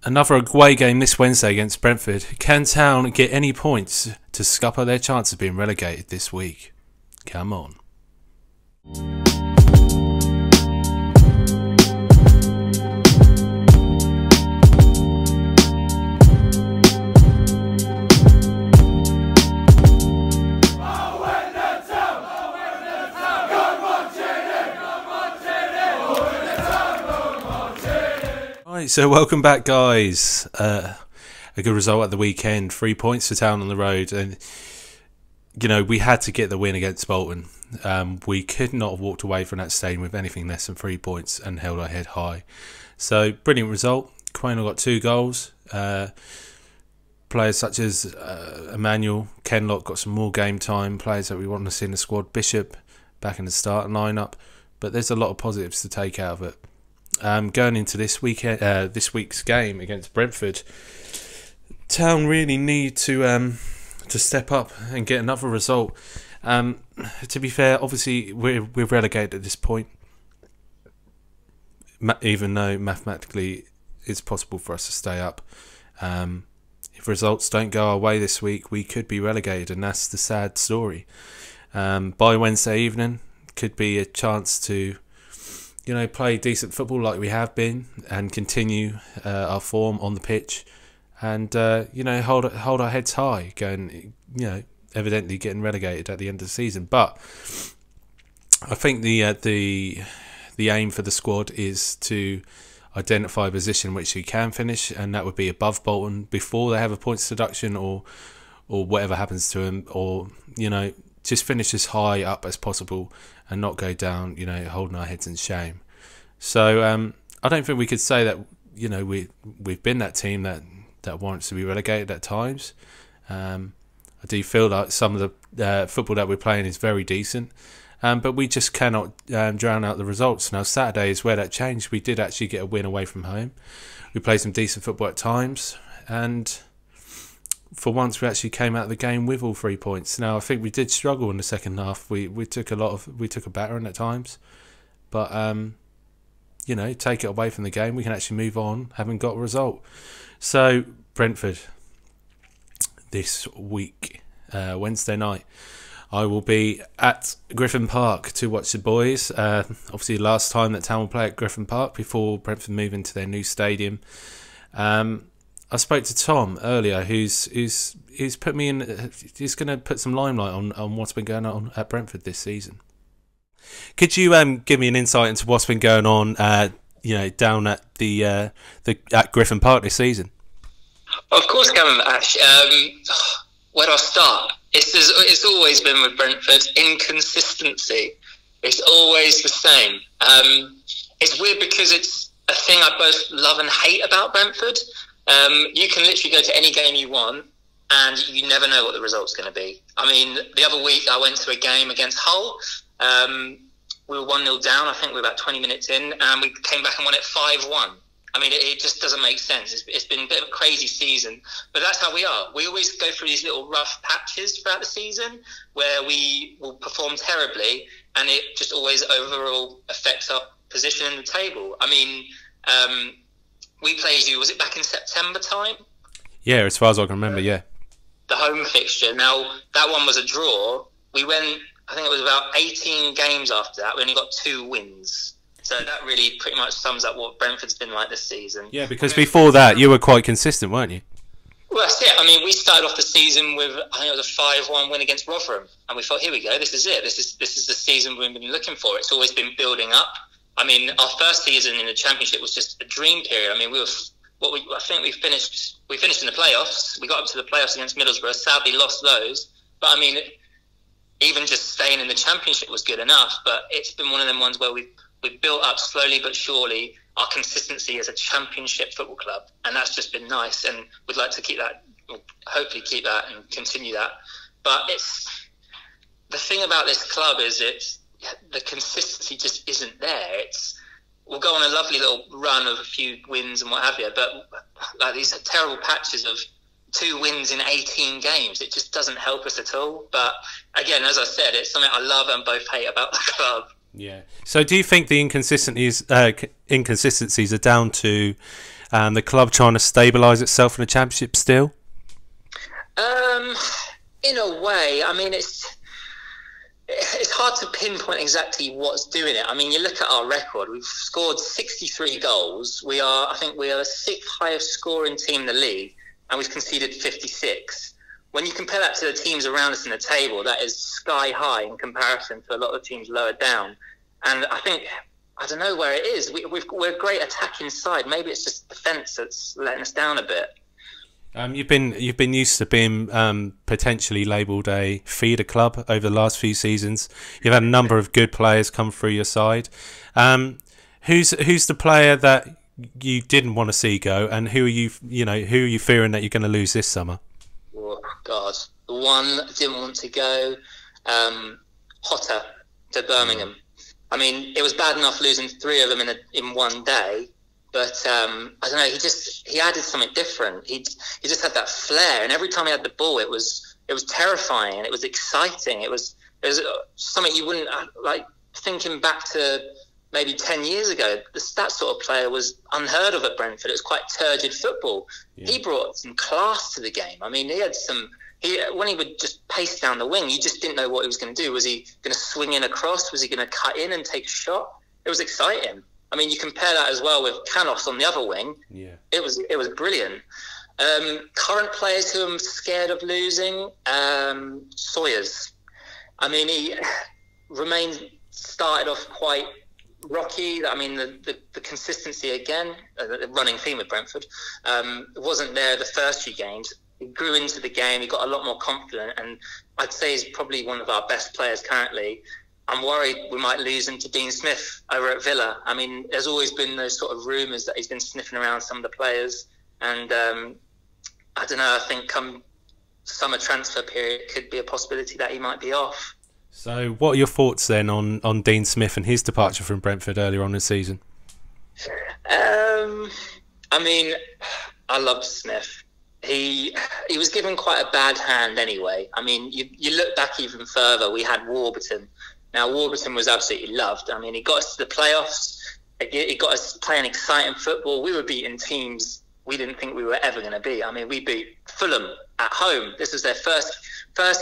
Another away game this Wednesday against Brentford. Can Town get any points to scupper their chance of being relegated this week? Come on. Right, so welcome back, guys. A good result at the weekend. 3 points for Town on the road, and you know we had to get the win against Bolton. We could not have walked away from that stadium with anything less than 3 points and held our head high. So brilliant result. Quaynor got 2 goals. Players such as Emmanuel, Kenlock got some more game time. Players that we want to see in the squad. Bishop back in the starting lineup, but there's a lot of positives to take out of it. Going into this week's game against Brentford, Town really need to step up and get another result. To be fair, obviously we're relegated at this point, even though mathematically it's possible for us to stay up. If results don't go our way this week, we could be relegated, and that's the sad story. By Wednesday evening, could be a chance to play decent football like we have been and continue our form on the pitch, and hold our heads high, going evidently getting relegated at the end of the season. But I think the aim for the squad is to identify a position which we can finish, and that would be above Bolton before they have a points deduction or whatever happens to them, or just finish as high up as possible and not go down, holding our heads in shame. So I don't think we could say that, we've been that team that wants to be relegated at times. I do feel like some of the football that we're playing is very decent, but we just cannot drown out the results. Now, Saturday is where that changed. We did actually get a win away from home. We played some decent football at times, and for once we actually came out of the game with all 3 points. Now, I think we did struggle in the second half. We took a battering at times, but take it away from the game, we can actually move on, having got a result. So Brentford this week, Wednesday night, I will be at Griffin Park to watch the boys. Obviously, last time that Town will play at Griffin Park before Brentford move into their new stadium. I spoke to Tom earlier, who's put me in. He's going to put some limelight on what's been going on at Brentford this season. Could you give me an insight into what's been going on, down at at Griffin Park this season? Of course, Kevin, Ash. Where do I start? It's always been with Brentford, inconsistency. It's always the same. It's weird because it's a thing I both love and hate about Brentford. You can literally go to any game you want and you never know what the result's going to be. I mean, the other week I went to a game against Hull. We were 1-0 down. I think we were about 20 minutes in, and we came back and won it 5-1. I mean, it just doesn't make sense. It's been a bit of a crazy season, but that's how we are. We always go through these little rough patches throughout the season where we will perform terribly, and it just always overall affects our position in the table. I mean, we played you, was it back in September time? Yeah, as far as I can remember, yeah. The home fixture. Now, that one was a draw. We went, I think it was about 18 games after that. We only got 2 wins. So that really pretty much sums up what Brentford's been like this season. Yeah, because before that, you were quite consistent, weren't you? Well, that's it. I mean, we started off the season with, I think it was a 5-1 win against Rotherham. And we thought, here we go, this is it. This is the season we've been looking for. It's always been building up. I mean, our first season in the Championship was just a dream period. I mean, I think we finished in the playoffs. We got up to the playoffs against Middlesbrough, sadly lost those. But I mean, even just staying in the Championship was good enough. But it's been one of them ones where we've built up slowly but surely our consistency as a Championship football club, and that's just been nice. And we'd like to keep that, hopefully keep that and continue that. But it's the thing about this club is the consistency just isn't there. We'll go on a lovely little run of a few wins and what have you, but like these terrible patches of 2 wins in 18 games, it just doesn't help us at all. But again, as I said, it's something I love and both hate about the club. Yeah. So do you think the inconsistencies are down to The club trying to stabilise itself in the Championship still? In a way, I mean, it's hard to pinpoint exactly what's doing it. I mean, you look at our record, we've scored 63 goals. I think we are the 6th highest scoring team in the league, and we've conceded 56. When you compare that to the teams around us in the table, that is sky high in comparison to a lot of teams lower down. And I don't know where it is. We're a great attacking side. Maybe it's just defence that's letting us down a bit. You've been used to being potentially labelled a feeder club over the last few seasons. You've had a number of good players come through your side. Who's the player that you didn't want to see go, and who are you fearing that you're going to lose this summer? Oh God, the one that didn't want to go, Hotter to Birmingham. I mean, it was bad enough losing 3 of them in one day. But I don't know. He added something different. He just had that flair, and every time he had the ball, it was terrifying and it was exciting. It was something you wouldn't like. Thinking back to maybe 10 years ago, that sort of player was unheard of at Brentford. It was quite turgid football. Yeah. He brought some class to the game. I mean, he had some. When he would just pace down the wing, you just didn't know what he was going to do. Was he going to swing in across? Was he going to cut in and take a shot? It was exciting. I mean, you compare that as well with Canos on the other wing. Yeah, it was brilliant. Current players who I'm scared of losing, Sawyers. I mean, he started off quite rocky. I mean, the consistency again, the running theme with Brentford, wasn't there the first few games. He grew into the game. He got a lot more confident, and I'd say he's probably one of our best players currently. I'm worried we might lose him to Dean Smith over at Villa. I mean, there's always been those sort of rumours that he's been sniffing around some of the players. And I don't know, I think come summer transfer period, it could be a possibility that he might be off. So what are your thoughts then on Dean Smith and his departure from Brentford earlier on this season? I mean, I loved Smith. He was given quite a bad hand anyway. I mean, you look back even further, we had Warburton. Now, Warburton was absolutely loved. I mean, he got us to the playoffs. He got us playing exciting football. We were beating teams we didn't think we were ever going to beat. I mean, we beat Fulham at home. This was their first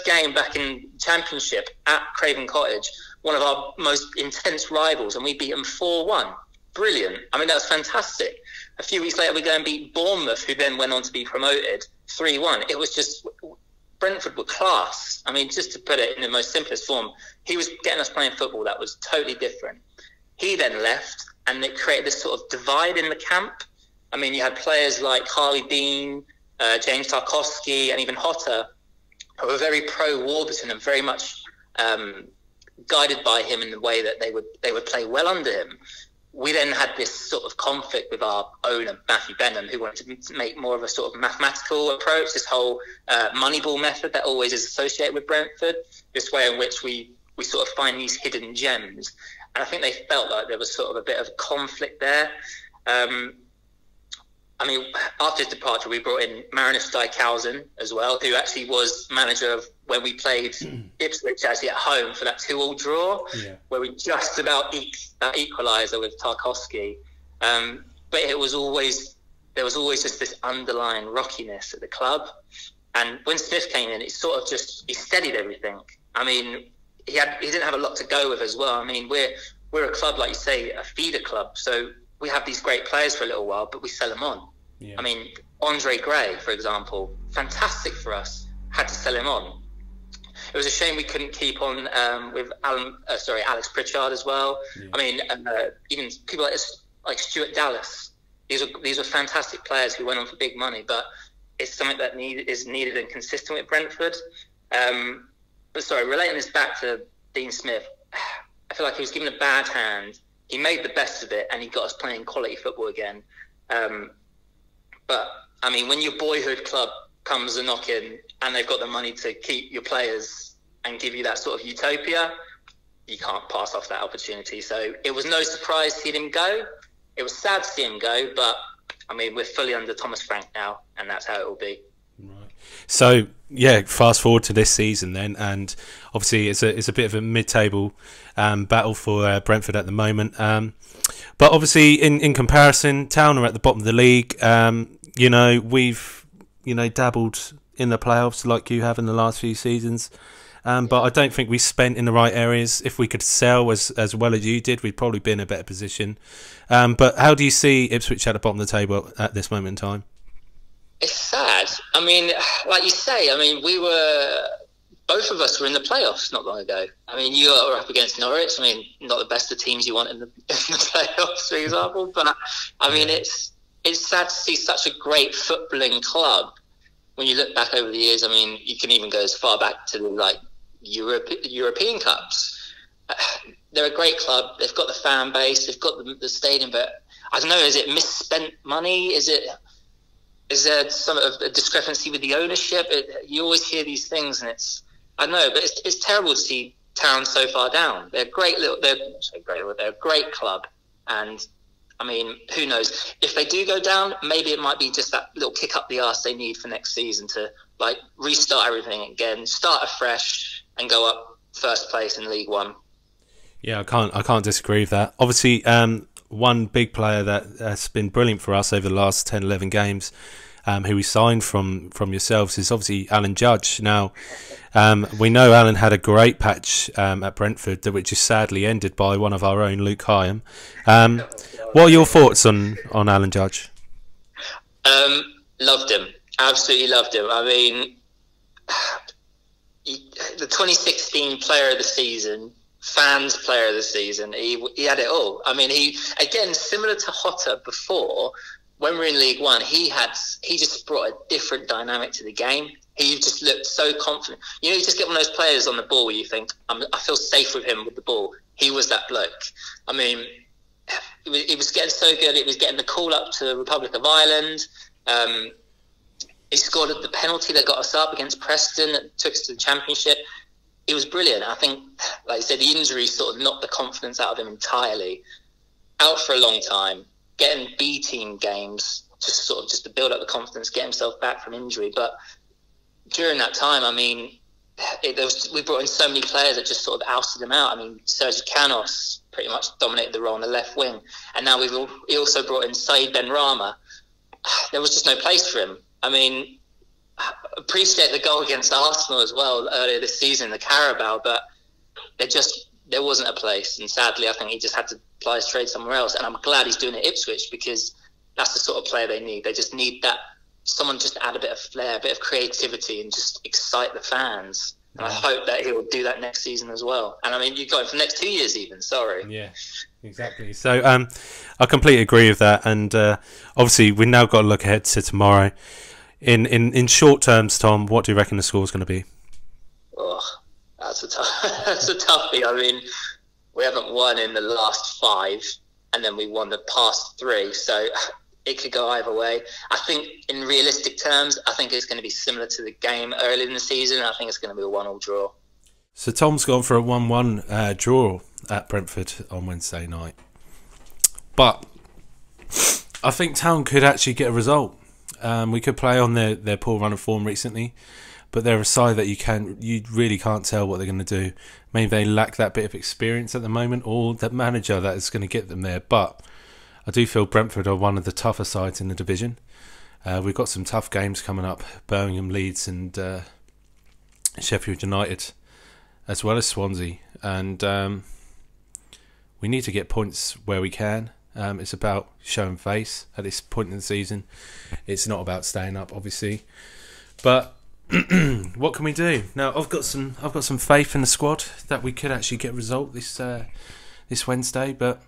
game back in Championship at Craven Cottage, one of our most intense rivals, and we beat them 4-1. Brilliant. I mean, that was fantastic. A few weeks later, we go and beat Bournemouth, who then went on to be promoted, 3-1. It was just... Brentford were class. I mean, just to put it in the most simplest form, he was getting us playing football that was totally different. He then left, and it created this sort of divide in the camp. I mean, you had players like Harley Dean, James Tarkowski, and even Hotter, who were very pro-Warburton and very much guided by him in the way that they would play well under him. We then had this sort of conflict with our owner, Matthew Benham, who wanted to make more of a sort of mathematical approach, this whole Moneyball method that always is associated with Brentford, this way in which we sort of find these hidden gems. And I think they felt like there was sort of a bit of conflict there. I mean, after his departure, we brought in Marinus Dijkhuizen as well, who actually was manager of when we played Ipswich actually at home for that 2-2 draw, where we just about eked that equaliser with Tarkowski. But there was always just this underlying rockiness at the club. And when Smith came in, it sort of he steadied everything. I mean, he didn't have a lot to go with as well. I mean, we're a club, like you say, a feeder club, so we have these great players for a little while, but we sell them on. Yeah. I mean, Andre Gray, for example, fantastic for us. Had to sell him on. It was a shame we couldn't keep on with Alex Pritchard as well. Yeah. I mean, even people like Stuart Dallas. These were fantastic players who went on for big money, but it's something that is needed and consistent with Brentford. But relating this back to Dean Smith, I feel like he was given a bad hand. He made the best of it, and he got us playing quality football again. But, I mean, when your boyhood club comes a knocking and they've got the money to keep your players and give you that sort of utopia, you can't pass off that opportunity. So it was no surprise to see him go. It was sad to see him go, but, I mean, we're fully under Thomas Frank now, and that's how it will be. Right. So yeah, fast forward to this season then, and obviously it's a bit of a mid-table battle for Brentford at the moment. But obviously in comparison, Town are at the bottom of the league. You know, we've dabbled in the playoffs like you have in the last few seasons. But I don't think we spent in the right areas. If we could sell as well as you did, we'd probably be in a better position. But how do you see Ipswich at the bottom of the table at this moment in time? It's sad. I mean, like you say, I mean, both of us were in the playoffs not long ago. I mean, you were up against Norwich. I mean, not the best of teams you want in the playoffs, for example. But I mean, it's sad to see such a great footballing club. When you look back over the years, I mean, you can even go as far back to the European Cups. They're a great club. They've got the fan base. They've got the stadium. But I don't know. Is it misspent money? Is there some of a discrepancy with the ownership? You always hear these things, and I don't know, but it's terrible to see Town so far down. They're they're a great club, and I mean, who knows if they do go down? Maybe it might be just that little kick up the arse they need for next season to like restart everything again, start afresh, and go up first place in League One. Yeah, I can't disagree with that. Obviously, one big player that has been brilliant for us over the last 10, 11 games, who we signed from yourselves, is obviously Alan Judge. Now, we know Alan had a great patch at Brentford, which is sadly ended by one of our own, Luke Hyam. What are your thoughts on Alan Judge? Loved him. Absolutely loved him. I mean, the 2016 Player of the Season, Fans Player of the Season, he had it all. I mean, he, again, similar to Hotter before, when we were in League One, he just brought a different dynamic to the game. He just looked so confident. You know, you just get one of those players on the ball where you think, I feel safe with him with the ball. He was that bloke. I mean, he was getting so good. He was getting the call up to the Republic of Ireland. He scored the penalty that got us up against Preston that took us to the Championship. He was brilliant. I think, like I said, the injury sort of knocked the confidence out of him entirely. Out for a long time, getting B team games just to build up the confidence, get himself back from injury. But during that time, I mean, we brought in so many players that just sort of ousted him out. I mean, Sergio Canos pretty much dominated the role on the left wing, and now he also brought in Said Benrahma. There was just no place for him. I mean, I appreciate the goal against Arsenal as well earlier this season, the Carabao, but there wasn't a place, and sadly, I think he just had to apply his trade somewhere else. And I'm glad he's doing it at Ipswich, because that's the sort of player they need. They just need that someone just to add a bit of flair, a bit of creativity, and just excite the fans. And I hope that he'll do that next season as well. And I mean, you've got him for the next 2 years even, sorry. Yeah, exactly. So I completely agree with that. And obviously, we've now got to look ahead to tomorrow. In short terms, Tom, what do you reckon the score is going to be? Oh, that's a toughie. I mean, we haven't won in the last 5, and then we won the past 3. So it could go either way. I think in realistic terms, I think it's going to be similar to the game early in the season. I think it's going to be a 1-1 draw. So Tom's gone for a 1-1 draw at Brentford on Wednesday night. But I think Town could actually get a result. We could play on their poor run of form recently, but they're a side that you really can't tell what they're going to do. Maybe they lack that bit of experience at the moment, or that manager that is going to get them there. But I do feel Brentford are one of the tougher sides in the division. We've got some tough games coming up: Birmingham, Leeds, and Sheffield United, as well as Swansea. And we need to get points where we can. It's about showing face at this point in the season. It's not about staying up, obviously. But what can we do? Now, I've got some faith in the squad that we could actually get a result this Wednesday. But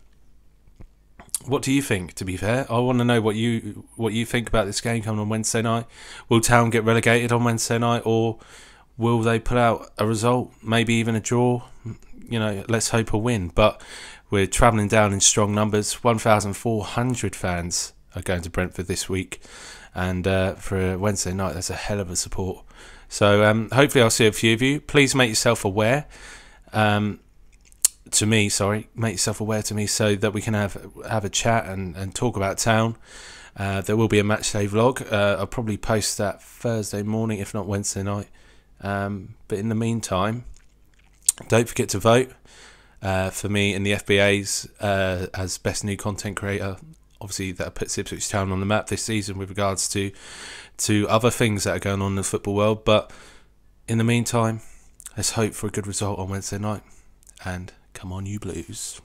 what do you think? To be fair, I want to know what you think about this game coming on Wednesday night. Will Town get relegated on Wednesday night, or will they put out a result? Maybe even a draw. You know, let's hope a win. But we're travelling down in strong numbers. 1,400 fans are going to Brentford this week. And for a Wednesday night, that's a hell of a support. So hopefully I'll see a few of you. Please make yourself aware to me, so that we can have a chat and talk about Town. There will be a matchday vlog. I'll probably post that Thursday morning, if not Wednesday night. But in the meantime, don't forget to vote for me in the FBAs as best new content creator. Obviously, that puts Ipswich Town on the map this season with regards to other things that are going on in the football world. But in the meantime, let's hope for a good result on Wednesday night. And come on, you Blues.